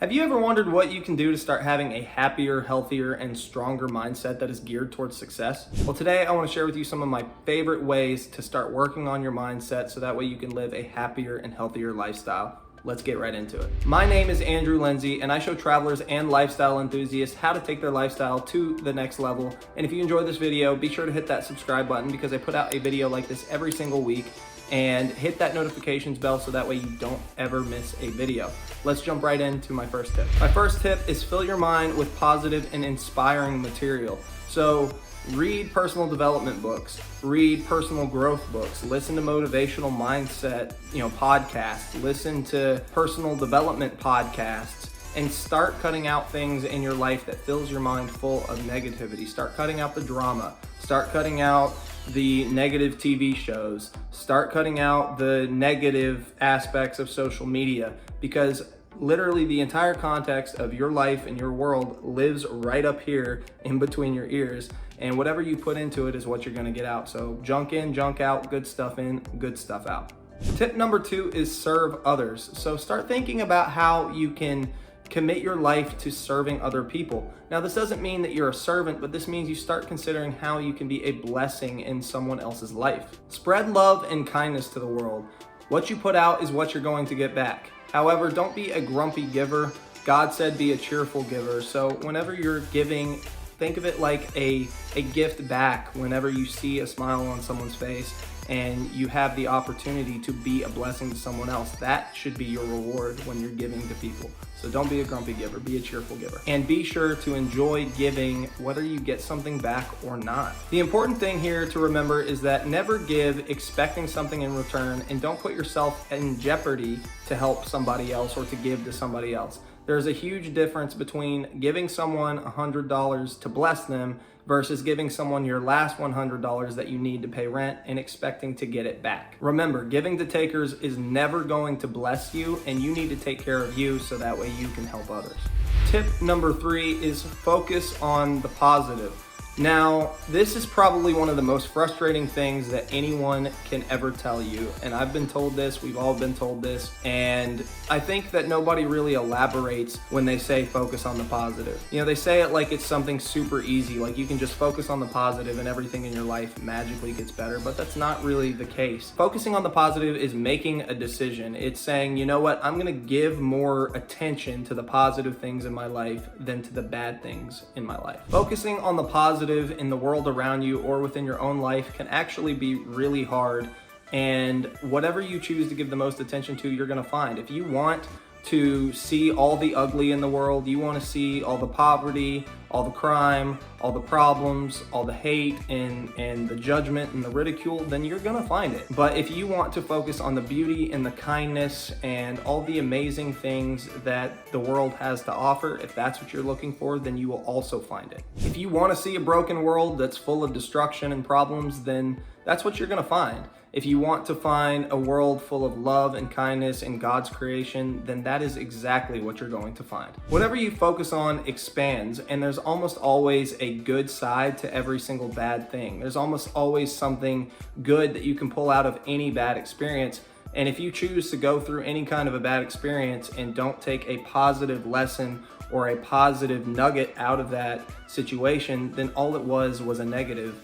Have you ever wondered what you can do to start having a happier, healthier, and stronger mindset that is geared towards success? Well, today I want to share with you some of my favorite ways to start working on your mindset so that way you can live a happier and healthier lifestyle. Let's get right into it. My name is Andrew Lindsay, and I show travelers and lifestyle enthusiasts how to take their lifestyle to the next level. And if you enjoyed this video, be sure to hit that subscribe button because I put out a video like this every single week, and hit that notifications bell so that way you don't ever miss a video. Let's jump right into my first tip. My first tip is fill your mind with positive and inspiring material. So read personal development books, read personal growth books, listen to motivational mindset, podcasts, listen to personal development podcasts, and start cutting out things in your life that fills your mind full of negativity. Start cutting out the drama, start cutting out the negative TV shows, start cutting out the negative aspects of social media, because literally the entire context of your life and your world lives right up here in between your ears, and whatever you put into it is what you're going to get out. So junk in, junk out, good stuff in, good stuff out. Tip number 2 is serve others. So start thinking about how you can commit your life to serving other people. Now, this doesn't mean that you're a servant, but this means you start considering how you can be a blessing in someone else's life. Spread love and kindness to the world. What you put out is what you're going to get back. However, don't be a grumpy giver. God said be a cheerful giver. So whenever you're giving, think of it like a gift back whenever you see a smile on someone's face and you have the opportunity to be a blessing to someone else. That should be your reward when you're giving to people. So don't be a grumpy giver, be a cheerful giver. And be sure to enjoy giving whether you get something back or not. The important thing here to remember is that never give expecting something in return, and don't put yourself in jeopardy to help somebody else or to give to somebody else. There's a huge difference between giving someone $100 to bless them versus giving someone your last $100 that you need to pay rent and expecting to get it back. Remember, giving to takers is never going to bless you, and you need to take care of you so that way you can help others. Tip number 3 is focus on the positive. Now, this is probably one of the most frustrating things that anyone can ever tell you. And I've been told this, we've all been told this, and I think that nobody really elaborates when they say focus on the positive. They say it like it's something super easy, like you can just focus on the positive and everything in your life magically gets better, but that's not really the case. Focusing on the positive is making a decision. It's saying, you know what, I'm gonna give more attention to the positive things in my life than to the bad things in my life. Focusing on the positive in the world around you or within your own life can actually be really hard, and whatever you choose to give the most attention to, you're going to find. If you want to see all the ugly in the world, you want to see all the poverty, all the crime, all the problems, all the hate and the judgment and the ridicule, then you're gonna find it. But if you want to focus on the beauty and the kindness and all the amazing things that the world has to offer, if that's what you're looking for, then you will also find it. If you want to see a broken world that's full of destruction and problems, then that's what you're gonna find. If you want to find a world full of love and kindness and God's creation, then that is exactly what you're going to find. Whatever you focus on expands, and there's almost always a good side to every single bad thing. There's almost always something good that you can pull out of any bad experience. And if you choose to go through any kind of a bad experience and don't take a positive lesson or a positive nugget out of that situation, then all it was a negative.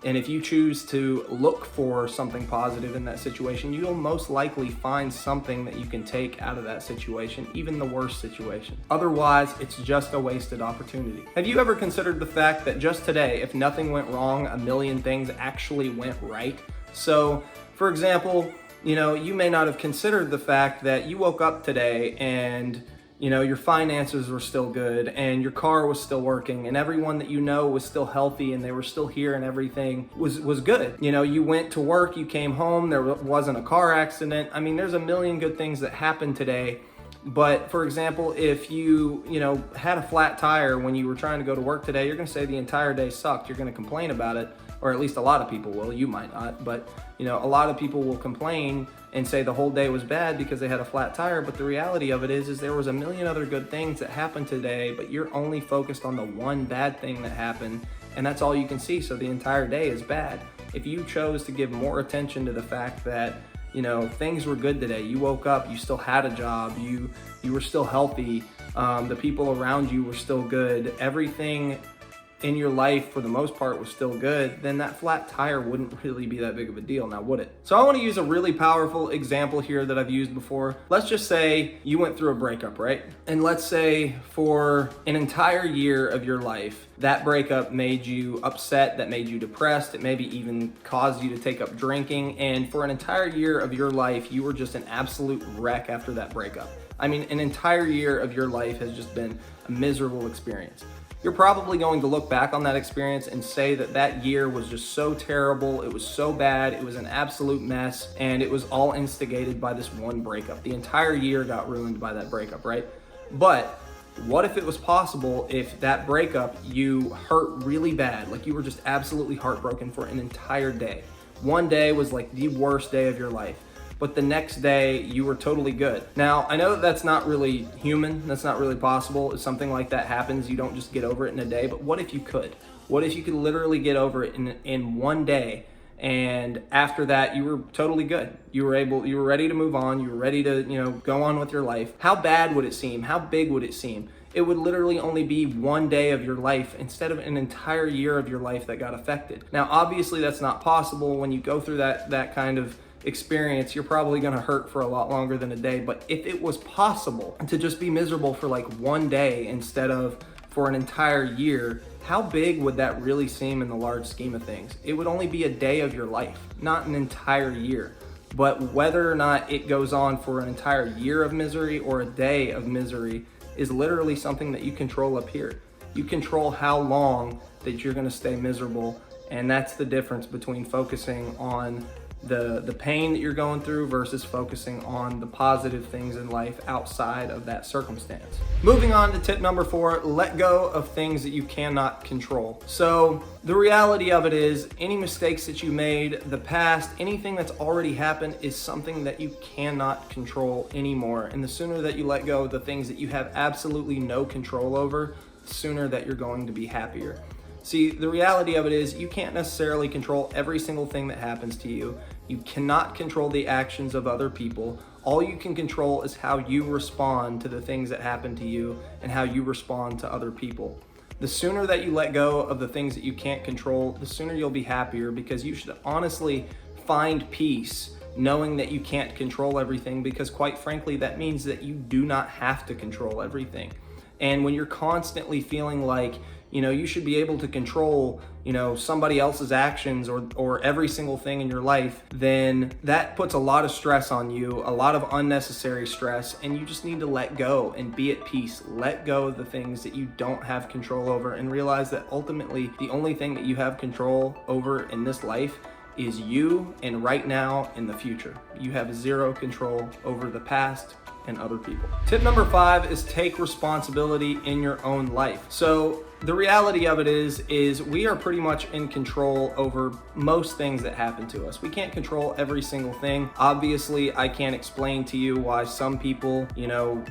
And if you choose to look for something positive in that situation, you'll most likely find something that you can take out of that situation, even the worst situation. Otherwise, it's just a wasted opportunity. Have you ever considered the fact that just today, if nothing went wrong, a million things actually went right? So, for example, you may not have considered the fact that you woke up today and your finances were still good and your car was still working and everyone that was still healthy and they were still here and everything was good. You went to work, you came home, there wasn't a car accident. I mean, there's a million good things that happened today. But for example, if you had a flat tire when you were trying to go to work today, you're gonna say the entire day sucked. You're gonna complain about it, or at least a lot of people will. You might not, but a lot of people will complain and say the whole day was bad because they had a flat tire. But the reality of it is there was a million other good things that happened today, but you're only focused on the one bad thing that happened, and that's all you can see. So the entire day is bad. If you chose to give more attention to the fact that things were good today, you woke up, you still had a job, you were still healthy, the people around you were still good, everything in your life for the most part was still good, then that flat tire wouldn't really be that big of a deal, now would it? So I want to use a really powerful example here that I've used before. Let's just say you went through a breakup, right? And let's say for an entire year of your life, that breakup made you upset, that made you depressed, it maybe even caused you to take up drinking, and for an entire year of your life, you were just an absolute wreck after that breakup. I mean, an entire year of your life has just been a miserable experience. You're probably going to look back on that experience and say that that year was just so terrible, it was so bad, it was an absolute mess, and it was all instigated by this one breakup. The entire year got ruined by that breakup, right? But what if it was possible if that breakup you hurt really bad, like you were just absolutely heartbroken for an entire day? One day was like the worst day of your life, but the next day you were totally good. Now, I know that that's not really human, that's not really possible. If something like that happens, you don't just get over it in a day, but what if you could? What if you could literally get over it in one day, and after that you were totally good? You were ready to move on, you were ready to, go on with your life. How bad would it seem? How big would it seem? It would literally only be one day of your life instead of an entire year of your life that got affected. Now, obviously that's not possible. When you go through that kind of experience, you're probably going to hurt for a lot longer than a day. But if it was possible to just be miserable for like one day instead of for an entire year, how big would that really seem in the large scheme of things? It would only be a day of your life, not an entire year. But whether or not it goes on for an entire year of misery or a day of misery is literally something that you control up here. You control how long that you're going to stay miserable, and that's the difference between focusing on the pain that you're going through versus focusing on the positive things in life outside of that circumstance. Moving on to tip number 4, let go of things that you cannot control. So the reality of it is, any mistakes that you made, the past, anything that's already happened is something that you cannot control anymore. And the sooner that you let go of the things that you have absolutely no control over, the sooner that you're going to be happier. See, the reality of it is you can't necessarily control every single thing that happens to you. You cannot control the actions of other people. All you can control is how you respond to the things that happen to you and how you respond to other people. The sooner that you let go of the things that you can't control, the sooner you'll be happier, because you should honestly find peace knowing that you can't control everything, because quite frankly, that means that you do not have to control everything. And when you're constantly feeling like, you should be able to control, somebody else's actions or every single thing in your life, then that puts a lot of stress on you, a lot of unnecessary stress, and you just need to let go and be at peace. Let go of the things that you don't have control over, and realize that ultimately the only thing that you have control over in this life is you, and right now in the future. You have zero control over the past and other people. Tip number 5 is take responsibility in your own life. So the reality of it is we are pretty much in control over most things that happen to us. We can't control every single thing. Obviously, I can't explain to you why some people,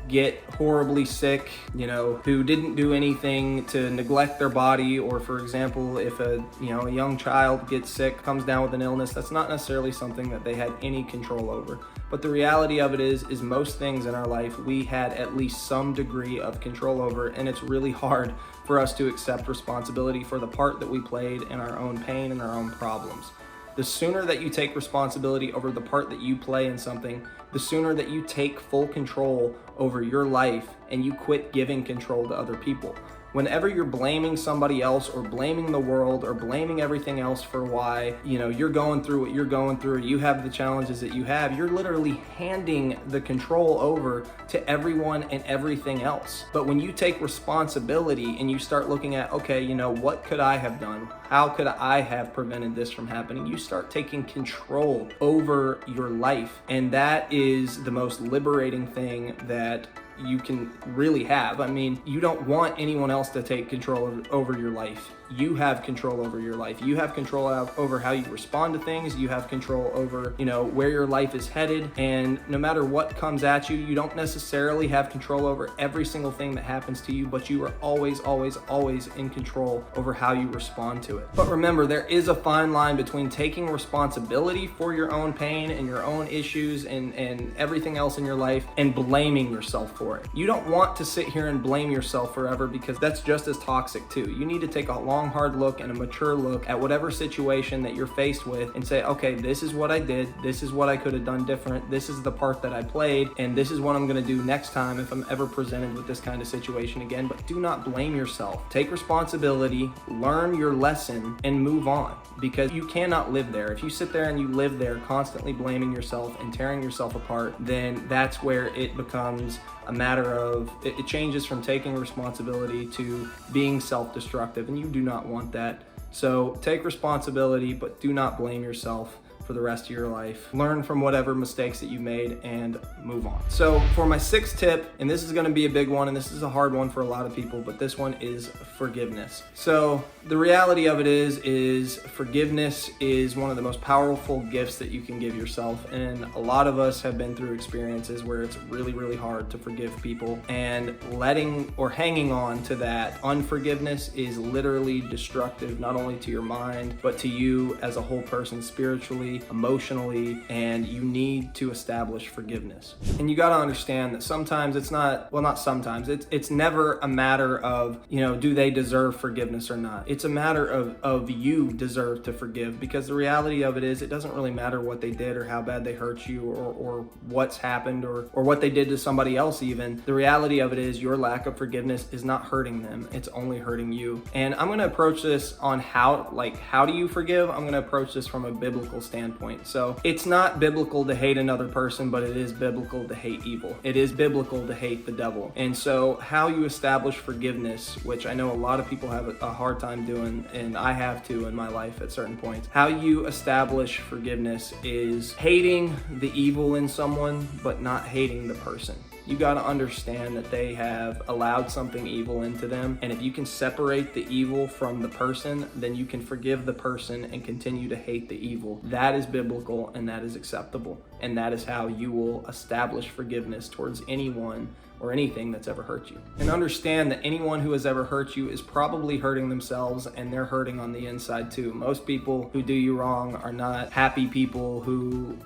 get horribly sick, who didn't do anything to neglect their body, or for example, if a young child gets sick, comes down with an illness, that's not necessarily something that they had any control over. But the reality of it is most things in our life we had at least some degree of control over, and it's really hard for us to accept responsibility for the part that we played in our own pain and our own problems. The sooner that you take responsibility over the part that you play in something, the sooner that you take full control over your life and you quit giving control to other people. Whenever you're blaming somebody else or blaming the world or blaming everything else for why, you're going through what you're going through, you have the challenges that you have, you're literally handing the control over to everyone and everything else. But when you take responsibility and you start looking at, okay, what could I have done? How could I have prevented this from happening? You start taking control over your life. And that is the most liberating thing that you can really have. I mean, you don't want anyone else to take control over your life. You have control over your life. You have control over how you respond to things. You have control over, where your life is headed. And no matter what comes at you, you don't necessarily have control over every single thing that happens to you, but you are always, always, always in control over how you respond to it. But remember, there is a fine line between taking responsibility for your own pain and your own issues and everything else in your life and blaming yourself for for it. You don't want to sit here and blame yourself forever, because that's just as toxic too. You need to take a long, hard look and a mature look at whatever situation that you're faced with and say, okay, this is what I did. This is what I could have done different. This is the part that I played, and this is what I'm going to do next time if I'm ever presented with this kind of situation again. But do not blame yourself. Take responsibility, learn your lesson, and move on, because you cannot live there. If you sit there and you live there constantly blaming yourself and tearing yourself apart, then that's where it becomes a matter of, it changes from taking responsibility to being self-destructive, and you do not want that. So take responsibility, but do not blame yourself for the rest of your life. Learn from whatever mistakes that you made and move on. So for my sixth tip, and this is gonna be a big one, and this is a hard one for a lot of people, but this one is forgiveness. So the reality of it is forgiveness is one of the most powerful gifts that you can give yourself. And a lot of us have been through experiences where it's really, really hard to forgive people, and letting or hanging on to that unforgiveness is literally destructive, not only to your mind, but to you as a whole person, spiritually, emotionally, and you need to establish forgiveness. And you got to understand that sometimes it's not, well, not sometimes, it's never a matter of, do they deserve forgiveness or not? It's a matter of you deserve to forgive, because the reality of it is it doesn't really matter what they did or how bad they hurt you or what's happened or what they did to somebody else even. The reality of it is your lack of forgiveness is not hurting them. It's only hurting you. And I'm going to approach this on how do you forgive? I'm going to approach this from a biblical standpoint. So it's not biblical to hate another person, but it is biblical to hate evil. It is biblical to hate the devil. And so how you establish forgiveness, which I know a lot of people have a hard time doing, and I have to in my life at certain points. How you establish forgiveness is hating the evil in someone, but not hating the person. You got to understand that they have allowed something evil into them. And if you can separate the evil from the person, then you can forgive the person and continue to hate the evil. That is biblical, and that is acceptable. And that is how you will establish forgiveness towards anyone or anything that's ever hurt you. And understand that anyone who has ever hurt you is probably hurting themselves, and they're hurting on the inside too. Most people who do you wrong are not happy people who,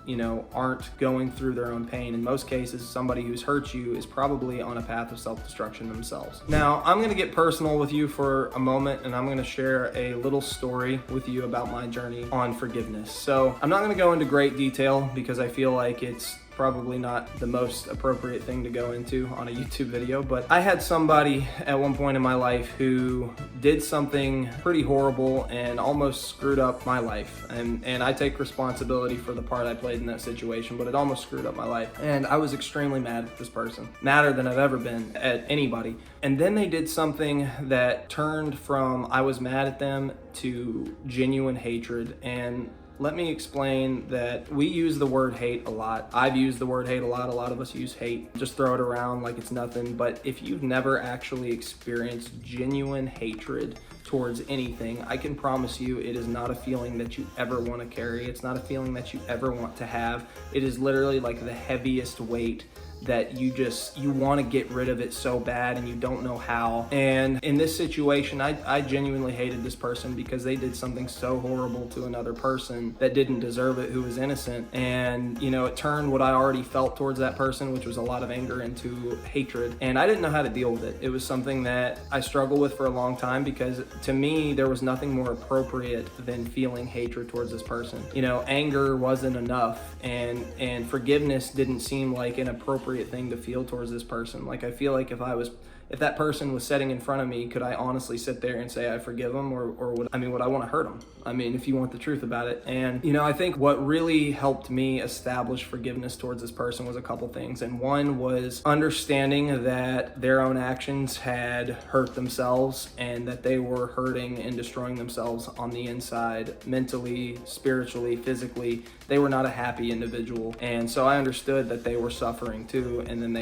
aren't going through their own pain. In most cases, somebody who's hurt you is probably on a path of self-destruction themselves. Now, I'm gonna get personal with you for a moment, and I'm gonna share a little story with you about my journey on forgiveness. So I'm not gonna go into great detail because I feel like it's probably not the most appropriate thing to go into on a YouTube video, but I had somebody at one point in my life who did something pretty horrible and almost screwed up my life. And I take responsibility for the part I played in that situation, but it almost screwed up my life. And I was extremely mad at this person, madder than I've ever been at anybody. And then they did something that turned from I was mad at them to genuine hatred. And let me explain that we use the word hate a lot. I've used the word hate a lot. A lot of us use hate, just throw it around like it's nothing. But if you've never actually experienced genuine hatred towards anything, I can promise you it is not a feeling that you ever want to carry. It's not a feeling that you ever want to have. It is literally like the heaviest weight that you want to get rid of it so bad and you don't know how. And in this situation, I genuinely hated this person because they did something so horrible to another person that didn't deserve it, who was innocent. And it turned what I already felt towards that person, which was a lot of anger, into hatred. And I didn't know how to deal with it. It was something that I struggled with for a long time, because to me, there was nothing more appropriate than feeling hatred towards this person. Anger wasn't enough, and forgiveness didn't seem like an appropriate thing to feel towards this person. Like, I feel like if that person was sitting in front of me, could I honestly sit there and say I forgive them, or would I want to hurt them? If you want the truth about it. And I think what really helped me establish forgiveness towards this person was a couple things. And one was understanding that their own actions had hurt themselves, and that they were hurting and destroying themselves on the inside, mentally, spiritually, physically. They were not a happy individual. And so I understood that they were suffering too. And then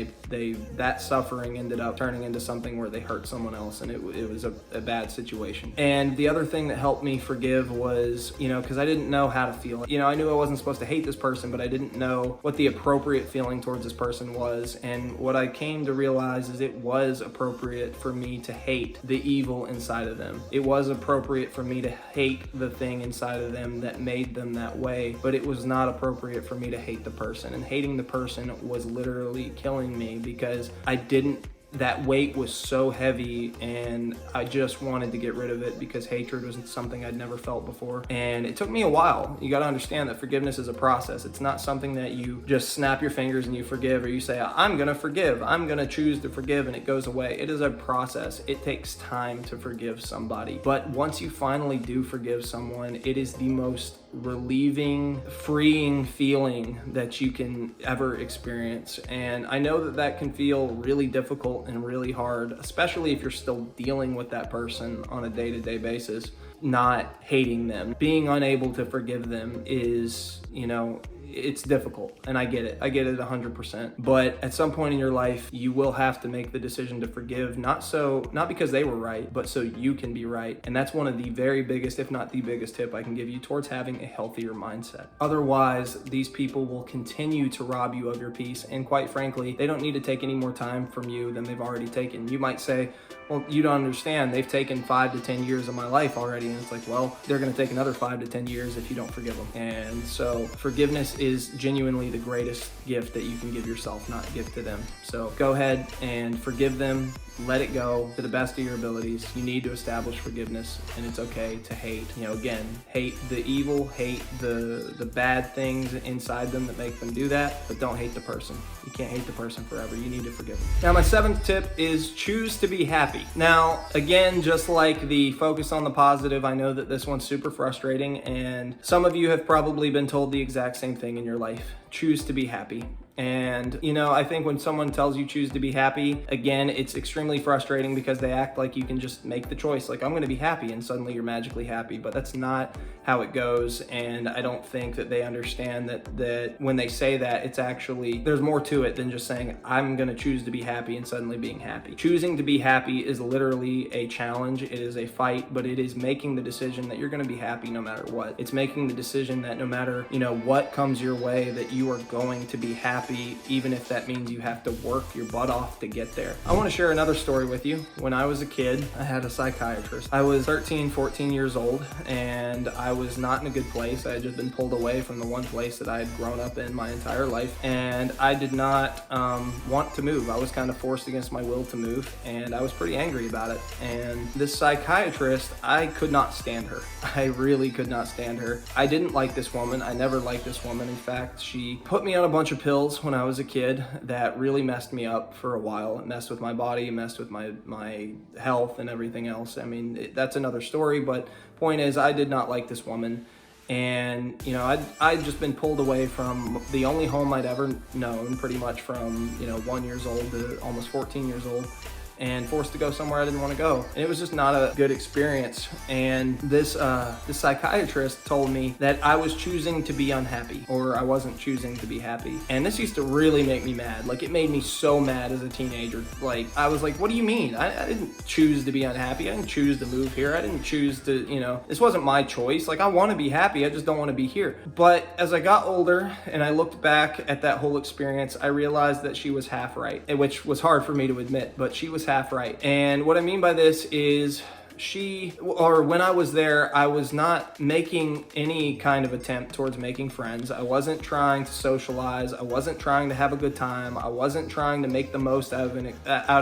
that suffering ended up turning into into something where they hurt someone else, and it was a bad situation. And the other thing that helped me forgive was, because I didn't know how to feel. I knew I wasn't supposed to hate this person, but I didn't know what the appropriate feeling towards this person was. And what I came to realize is it was appropriate for me to hate the evil inside of them. It was appropriate for me to hate the thing inside of them that made them that way, but it was not appropriate for me to hate the person. And hating the person was literally killing me because that weight was so heavy, and I just wanted to get rid of it because hatred was something I'd never felt before. And it took me a while. You got to understand that forgiveness is a process. It's not something that you just snap your fingers and you forgive, or you say, I'm going to forgive, I'm going to choose to forgive, and it goes away. It is a process. It takes time to forgive somebody. But once you finally do forgive someone, it is the most relieving, freeing feeling that you can ever experience. And I know that can feel really difficult and really hard, especially if you're still dealing with that person on a day-to-day basis. Not hating them, being unable to forgive them is, it's difficult, and I get it 100%. But at some point in your life, you will have to make the decision to forgive, not because they were right, but so you can be right. And that's one of the very biggest, if not the biggest tip I can give you towards having a healthier mindset. Otherwise, these people will continue to rob you of your peace, and quite frankly, they don't need to take any more time from you than they've already taken. You might say, well, you don't understand, they've taken 5 to 10 years of my life already. And it's like, well, they're going to take another 5 to 10 years if you don't forgive them. And so forgiveness is genuinely the greatest gift that you can give yourself, not give to them. So go ahead and forgive them. Let it go to the best of your abilities. You need to establish forgiveness, and it's okay to hate. Again, hate the evil, hate the bad things inside them that make them do that, but don't hate the person. You can't hate the person forever. You need to forgive them. Now, my 7th tip is choose to be happy. Now, again, just like the focus on the positive, I know that this one's super frustrating, and some of you have probably been told the exact same thing in your life. Choose to be happy. And, I think when someone tells you choose to be happy, again, it's extremely frustrating because they act like you can just make the choice. Like, I'm going to be happy, and suddenly you're magically happy. But that's not how it goes. And I don't think that they understand that when they say that, it's actually, there's more to it than just saying, I'm going to choose to be happy and suddenly being happy. Choosing to be happy is literally a challenge. It is a fight, but it is making the decision that you're going to be happy no matter what. It's making the decision that no matter, what comes your way, that you are going to be happy, even if that means you have to work your butt off to get there. I want to share another story with you. When I was a kid, I had a psychiatrist. I was 13, 14 years old, and I was not in a good place. I had just been pulled away from the one place that I had grown up in my entire life, and I did not want to move. I was kind of forced against my will to move, and I was pretty angry about it. And this psychiatrist, I could not stand her. I really could not stand her. I didn't like this woman. I never liked this woman. In fact, she put me on a bunch of pills when I was a kid that really messed me up for a while. It messed with my body, it messed with my health and everything else. I mean, that's another story, but point is, I did not like this woman. And, I'd just been pulled away from the only home I'd ever known, pretty much from, 1 year old to almost 14 years old, and forced to go somewhere I didn't want to go. And it was just not a good experience. And this psychiatrist told me that I was choosing to be unhappy, or I wasn't choosing to be happy. And this used to really make me mad. Like, it made me so mad as a teenager. Like, I was like, what do you mean? I didn't choose to be unhappy. I didn't choose to move here. I didn't choose to, this wasn't my choice. Like, I want to be happy. I just don't want to be here. But as I got older and I looked back at that whole experience, I realized that she was half right, which was hard for me to admit, but she was half right. And what I mean by this is when I was there, I was not making any kind of attempt towards making friends. I wasn't trying to socialize. I wasn't trying to have a good time. I wasn't trying to make the most out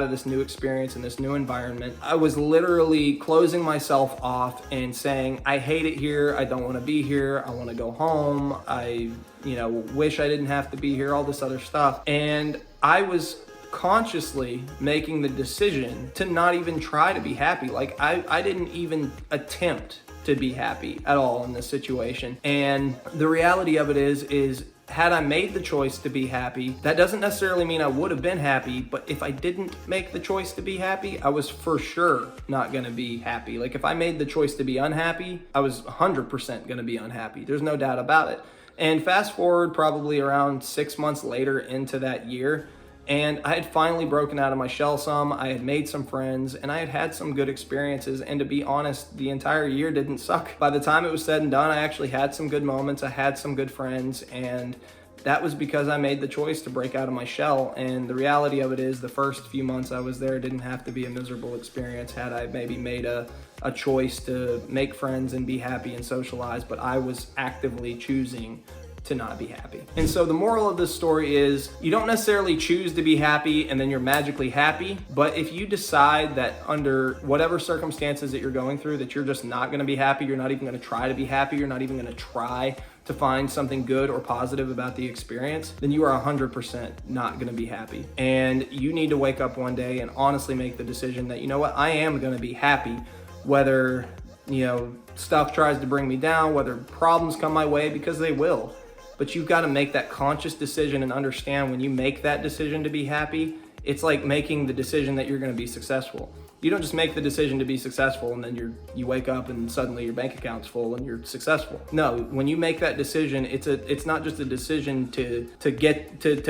of this new experience and this new environment. I was literally closing myself off and saying, I hate it here. I don't want to be here. I want to go home. I, wish I didn't have to be here, all this other stuff. And I was consciously making the decision to not even try to be happy. Like, I didn't even attempt to be happy at all in this situation. And the reality of it is had I made the choice to be happy, that doesn't necessarily mean I would have been happy, but if I didn't make the choice to be happy, I was for sure not gonna be happy. Like, if I made the choice to be unhappy, I was 100% gonna be unhappy. There's no doubt about it. And fast forward probably around 6 months later into that year, And I had finally broken out of my shell some, I had made some friends, and I had had some good experiences. And to be honest, the entire year didn't suck. By the time it was said and done, I actually had some good moments, I had some good friends, and that was because I made the choice to break out of my shell. And the reality of it is, the first few months I was there didn't have to be a miserable experience had I maybe made a choice to make friends and be happy and socialize, but I was actively choosing to not be happy. And so the moral of this story is, you don't necessarily choose to be happy and then you're magically happy, but if you decide that under whatever circumstances that you're going through that you're just not gonna be happy, you're not even gonna try to be happy, you're not even gonna try to find something good or positive about the experience, then you are 100% not gonna be happy. And you need to wake up one day and honestly make the decision that, you know what, I am gonna be happy, whether, stuff tries to bring me down, whether problems come my way, because they will. But you've got to make that conscious decision and understand, when you make that decision to be happy, it's like making the decision that you're going to be successful. You don't just make the decision to be successful and then you wake up and suddenly your bank account's full and you're successful. No, when you make that decision, it's not just a decision to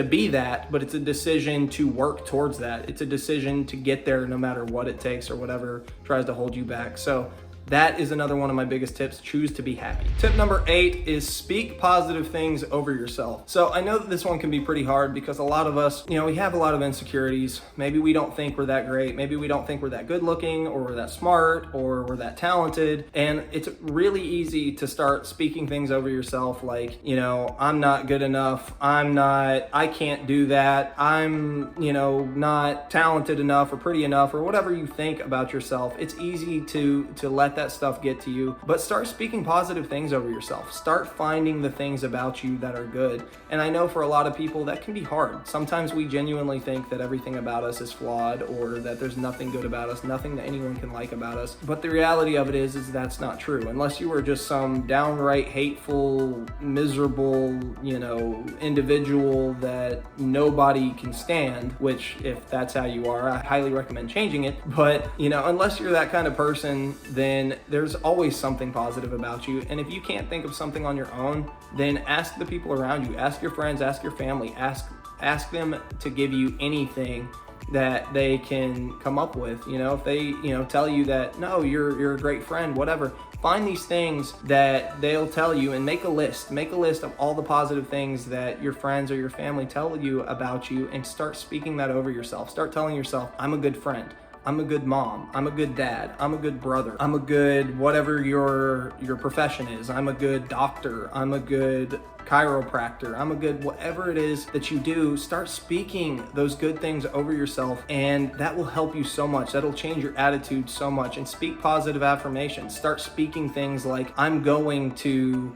be that, but it's a decision to work towards that. It's a decision to get there no matter what it takes or whatever tries to hold you back. So that is another one of my biggest tips. Choose to be happy. Tip number 8 is speak positive things over yourself. So I know that this one can be pretty hard because a lot of us, we have a lot of insecurities. Maybe we don't think we're that great. Maybe we don't think we're that good looking, or we're that smart, or we're that talented. And it's really easy to start speaking things over yourself like, I'm not good enough. I can't do that. I'm, not talented enough or pretty enough, or whatever you think about yourself. It's easy to let that stuff get to you, but start speaking positive things over yourself. Start finding the things about you that are good. And I know for a lot of people that can be hard. Sometimes we genuinely think that everything about us is flawed, or that there's nothing good about us, nothing that anyone can like about us. But the reality of it is that's not true. Unless you are just some downright hateful, miserable, individual that nobody can stand, which if that's how you are, I highly recommend changing it. But, unless you're that kind of person, then there's always something positive about you. And if you can't think of something on your own, then ask the people around you, ask your friends, ask your family, ask them to give you anything that they can come up with. If they, tell you that, no, you're a great friend, whatever, find these things that they'll tell you and make a list of all the positive things that your friends or your family tell you about you, and start speaking that over yourself. Start telling yourself, I'm a good friend. I'm a good mom, I'm a good dad, I'm a good brother, I'm a good whatever your profession is, I'm a good doctor, I'm a good chiropractor, I'm a good whatever it is that you do. Start speaking those good things over yourself, and that will help you so much. That'll change your attitude so much. And speak positive affirmations. Start speaking things like, I'm going to,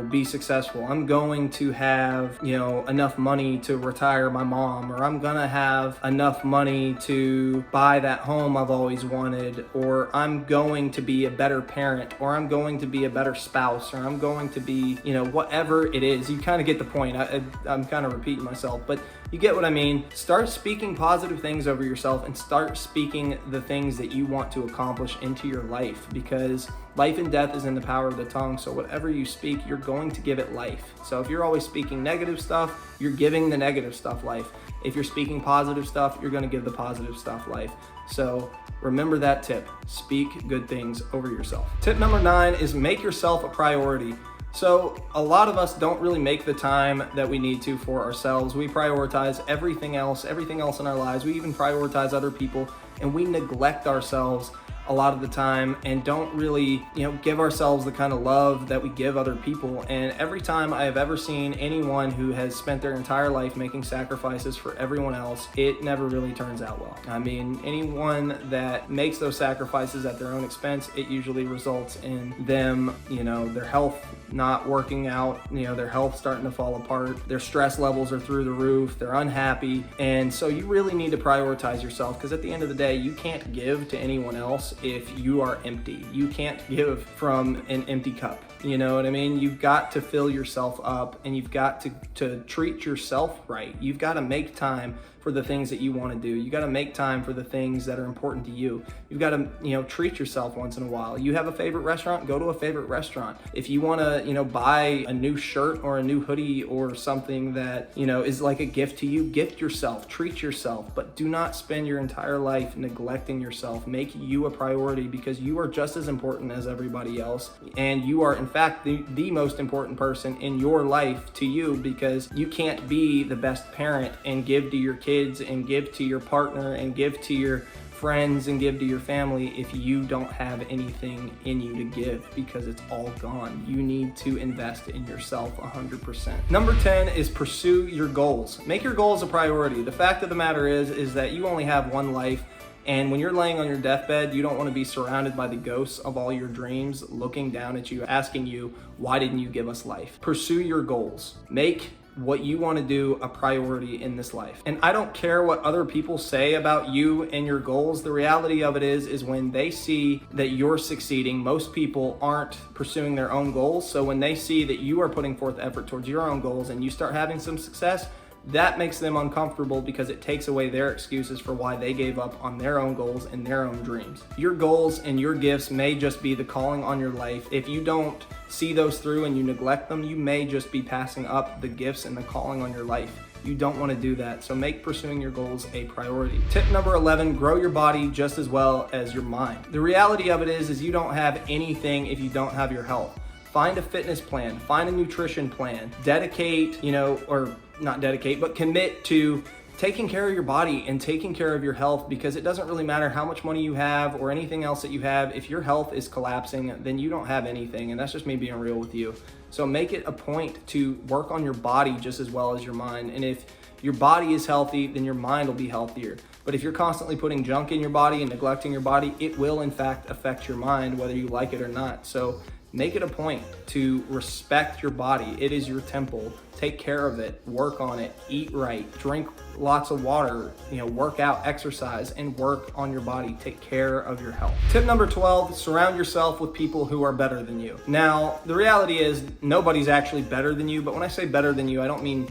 be successful. I'm going to have, enough money to retire my mom, or I'm gonna have enough money to buy that home I've always wanted, or I'm going to be a better parent, or I'm going to be a better spouse, or I'm going to be, whatever it is. You kind of get the point. I'm kind of repeating myself, but you get what I mean. Start speaking positive things over yourself, and start speaking the things that you want to accomplish into your life, because life and death is in the power of the tongue. So whatever you speak, you're going to give it life. So if you're always speaking negative stuff, you're giving the negative stuff life. If you're speaking positive stuff, you're going to give the positive stuff life. So remember that tip. Speak good things over yourself. Tip number 9 is make yourself a priority. So a lot of us don't really make the time that we need to for ourselves. We prioritize everything else in our lives. We even prioritize other people, and we neglect ourselves a lot of the time, and don't really, give ourselves the kind of love that we give other people. And every time I have ever seen anyone who has spent their entire life making sacrifices for everyone else, it never really turns out well. I mean, anyone that makes those sacrifices at their own expense, it usually results in them, their health not working out, their health starting to fall apart, their stress levels are through the roof, they're unhappy. And so you really need to prioritize yourself, because at the end of the day, you can't give to anyone else if you are empty. You can't give from an empty cup. You know what I mean? You've got to fill yourself up, and you've got to treat yourself right. You've got to make time for the things that you want to do. You got to make time for the things that are important to you. You've got to, treat yourself once in a while. You have a favorite restaurant, go to a favorite restaurant. If you want to, buy a new shirt or a new hoodie or something that, is like a gift to you, gift yourself, treat yourself, but do not spend your entire life neglecting yourself. Make you a priority, because you are just as important as everybody else. And you are, in fact, the most important person in your life to you, because you can't be the best parent and give to your kids and give to your partner and give to your friends and give to your family if you don't have anything in you to give, because it's all gone. You need to invest in yourself 100%. Number 10 is pursue your goals. Make your goals a priority. The fact of the matter is that you only have one life. And when you're laying on your deathbed, you don't want to be surrounded by the ghosts of all your dreams looking down at you, asking you, why didn't you give us life? Pursue your goals. Make what you want to do a priority in this life. And I don't care what other people say about you and your goals. The reality of it is when they see that you're succeeding, most people aren't pursuing their own goals. So when they see that you are putting forth effort towards your own goals and you start having some success, that makes them uncomfortable, because it takes away their excuses for why they gave up on their own goals and their own dreams. Your goals and your gifts may just be the calling on your life. If you don't see those through and you neglect them, you may just be passing up the gifts and the calling on your life. You don't want to do that. So make pursuing your goals a priority. Tip number 11, grow your body just as well as your mind. The reality of it is you don't have anything if you don't have your health. Find a fitness plan, find a nutrition plan, dedicate, or not dedicate, but commit to taking care of your body and taking care of your health, because it doesn't really matter how much money you have or anything else that you have. If your health is collapsing, then you don't have anything. And that's just me being real with you. So make it a point to work on your body just as well as your mind. And if your body is healthy, then your mind will be healthier. But if you're constantly putting junk in your body and neglecting your body, it will in fact affect your mind, whether you like it or not. So make it a point to respect your body. It is your temple. Take care of it, work on it, eat right, drink lots of water, work out, exercise, and work on your body. Take care of your health. Tip number 12, surround yourself with people who are better than you. Now, the reality is nobody's actually better than you, but when I say better than you, I don't mean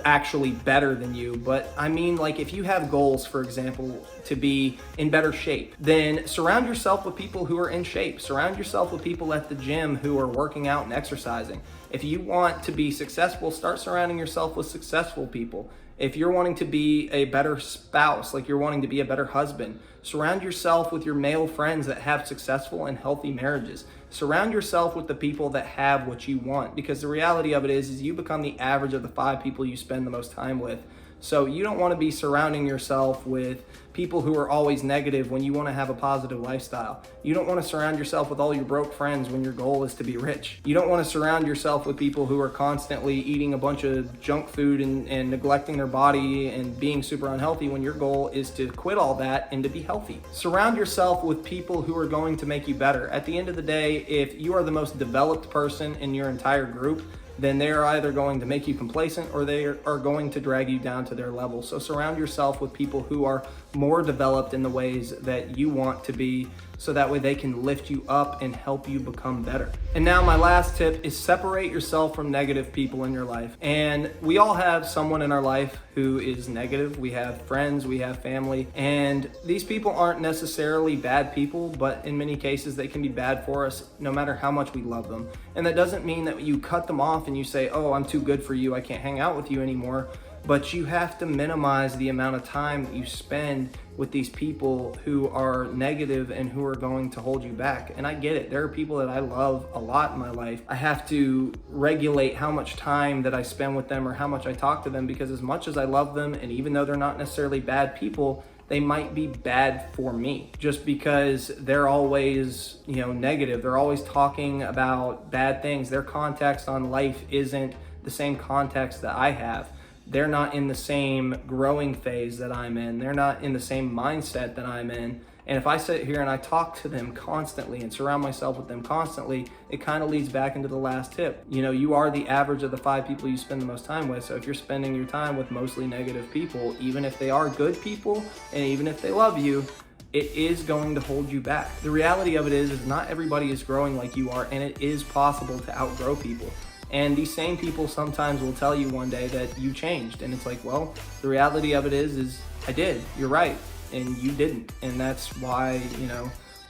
actually better than you, but I mean if you have goals, for example, to be in better shape, then surround yourself with people who are in shape. Surround yourself with people at the gym who are working out and exercising. If you want to be successful, start surrounding yourself with successful people. If you're wanting to be a better spouse, you're wanting to be a better husband, surround yourself with your male friends that have successful and healthy marriages. Surround yourself with the people that have what you want, because the reality of it is you become the average of the 5 people you spend the most time with. So you don't want to be surrounding yourself with people who are always negative when you want to have a positive lifestyle. You don't want to surround yourself with all your broke friends when your goal is to be rich. You don't want to surround yourself with people who are constantly eating a bunch of junk food and neglecting their body and being super unhealthy when your goal is to quit all that and to be healthy. Surround yourself with people who are going to make you better. At the end of the day, if you are the most developed person in your entire group, then they are either going to make you complacent or they are going to drag you down to their level. So surround yourself with people who are more developed in the ways that you want to be, so that way they can lift you up and help you become better. And now my last tip is separate yourself from negative people in your life. And we all have someone in our life who is negative. We have friends, we have family, and these people aren't necessarily bad people, but in many cases they can be bad for us no matter how much we love them. And that doesn't mean that you cut them off and you say, oh, I'm too good for you, I can't hang out with you anymore. But you have to minimize the amount of time that you spend with these people who are negative and who are going to hold you back. And I get it. There are people that I love a lot in my life. I have to regulate how much time that I spend with them or how much I talk to them, because as much as I love them, and even though they're not necessarily bad people, they might be bad for me just because they're always, negative. They're always talking about bad things. Their context on life isn't the same context that I have. They're not in the same growing phase that I'm in. They're not in the same mindset that I'm in. And if I sit here and I talk to them constantly and surround myself with them constantly, it kind of leads back into the last tip. You are the average of the 5 people you spend the most time with. So if you're spending your time with mostly negative people, even if they are good people and even if they love you, it is going to hold you back. The reality of it is not everybody is growing like you are, and it is possible to outgrow people. And these same people sometimes will tell you one day that you changed, and it's like, well, the reality of it is I did, you're right, and you didn't. And that's why,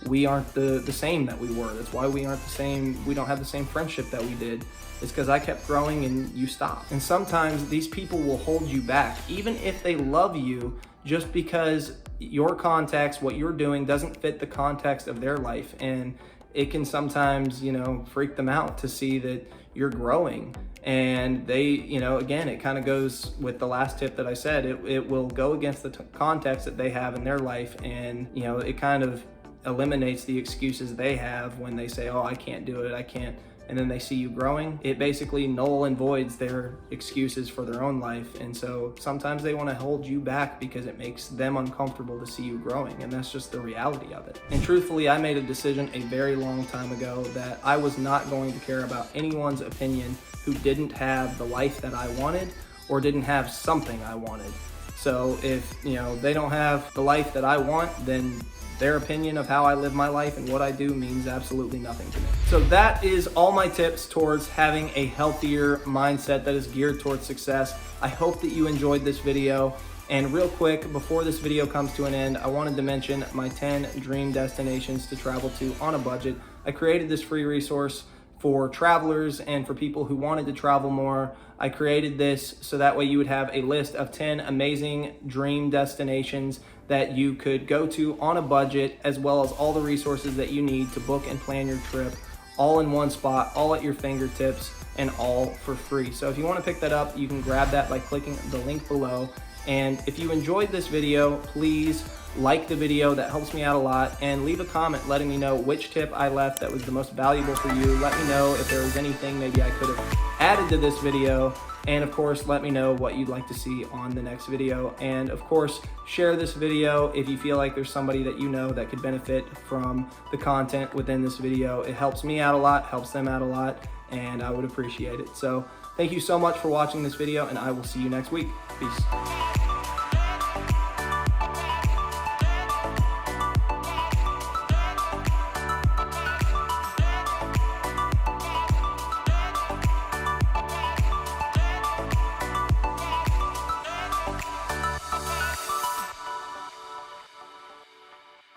we aren't the same that we were. That's why we aren't the same, we don't have the same friendship that we did. It's because I kept growing and you stopped. And sometimes these people will hold you back, even if they love you, just because your context, what you're doing, doesn't fit the context of their life. And it can sometimes, freak them out to see that you're growing. And they, again, it kind of goes with the last tip that I said, it will go against the context that they have in their life. And, it kind of eliminates the excuses they have when they say, oh, I can't do it, I can't. And then they see you growing. It basically null and voids their excuses for their own life. And so sometimes they want to hold you back because it makes them uncomfortable to see you growing. And that's just the reality of it. And truthfully, I made a decision a very long time ago that I was not going to care about anyone's opinion who didn't have the life that I wanted or didn't have something I wanted. So if, they don't have the life that I want, then their opinion of how I live my life and what I do means absolutely nothing to me. So that is all my tips towards having a healthier mindset that is geared towards success. I hope that you enjoyed this video. And real quick, before this video comes to an end, I wanted to mention my 10 dream destinations to travel to on a budget. I created this free resource for travelers and for people who wanted to travel more. I created this so that way you would have a list of 10 amazing dream destinations that you could go to on a budget, as well as all the resources that you need to book and plan your trip, all in one spot, all at your fingertips, and all for free. So if you want to pick that up, you can grab that by clicking the link below. And if you enjoyed this video, please like the video, that helps me out a lot, and leave a comment letting me know which tip I left that was the most valuable for you. Let me know if there was anything maybe I could have added to this video, and of course let me know what you'd like to see on the next video. And of course, share this video if you feel like there's somebody that you know that could benefit from the content within this video. It helps me out a lot, helps them out a lot, and I would appreciate it. So thank you so much for watching this video, and I will see you next week. Peace.